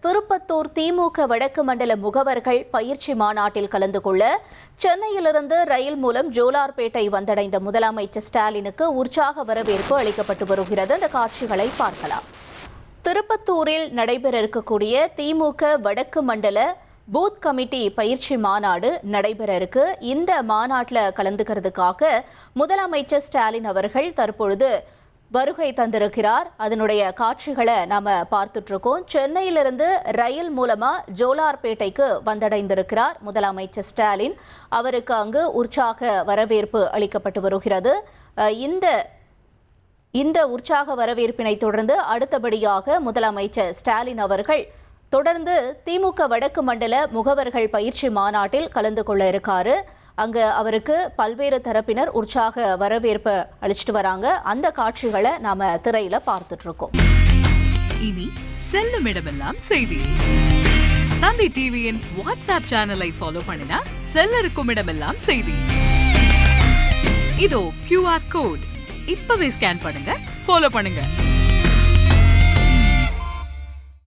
திருப்பத்தூர் திமுக வடக்கு மண்டல முகவர்கள் பயிற்சி மாநாட்டில் கலந்து கொள்ள சென்னையிலிருந்து ரயில் மூலம் ஜோலார்பேட்டை வந்தடைந்த முதலமைச்சர் ஸ்டாலினுக்கு உற்சாக வரவேற்பு அளிக்கப்பட்டு வருகிறது. அந்த காட்சிகளை பார்க்கலாம். திருப்பத்தூரில் நடைபெற இருக்கக்கூடிய திமுக வடக்கு மண்டல பூத் கமிட்டி பயிற்சி மாநாடு நடைபெற இருக்கு. இந்த மாநாட்டில் கலந்துக்கிறதுக்காக முதலமைச்சர் ஸ்டாலின் அவர்கள் தற்பொழுது வருகை தந்திருக்கிறார். அதனுடைய காட்சிகளை நாம பார்த்துட்டு இருக்கோம். சென்னையிலிருந்து ரயில் மூலமா ஜோலார்பேட்டைக்கு வந்தடைந்திருக்கிறார் முதலமைச்சர் ஸ்டாலின். அவருக்கு அங்கு உற்சாக வரவேற்பு அளிக்கப்பட்டு வருகிறது. இந்த உற்சாக வரவேற்பினை தொடர்ந்து அடுத்தபடியாக முதலமைச்சர் ஸ்டாலின் அவர்கள் தொடர்ந்து திமுக வடக்கு மண்டல முகவர்கள் பயிற்சி மாநாட்டில் கலந்து கொள்ள இருக்காரு. அங்க அவருக்கு பல்வேறு தரப்பினர் உற்சாக வரவேற்பு அளிச்சிட்டு வராங்க. அந்த காட்சிகளை நாம திரையில பார்த்துட்டு இருக்கோம். இனி செல்லும் இடமெல்லாம் செய்தி. தந்தை டிவியின் வாட்ஸ்அப் சேனலை ஃபாலோ பண்ணினா செல்ல இருக்கும் இடமெல்லாம் செய்தி. இதோ QR கோட் இப்பவே ஸ்கேன் பண்ணுங்க, ஃபாலோ பண்ணுங்க.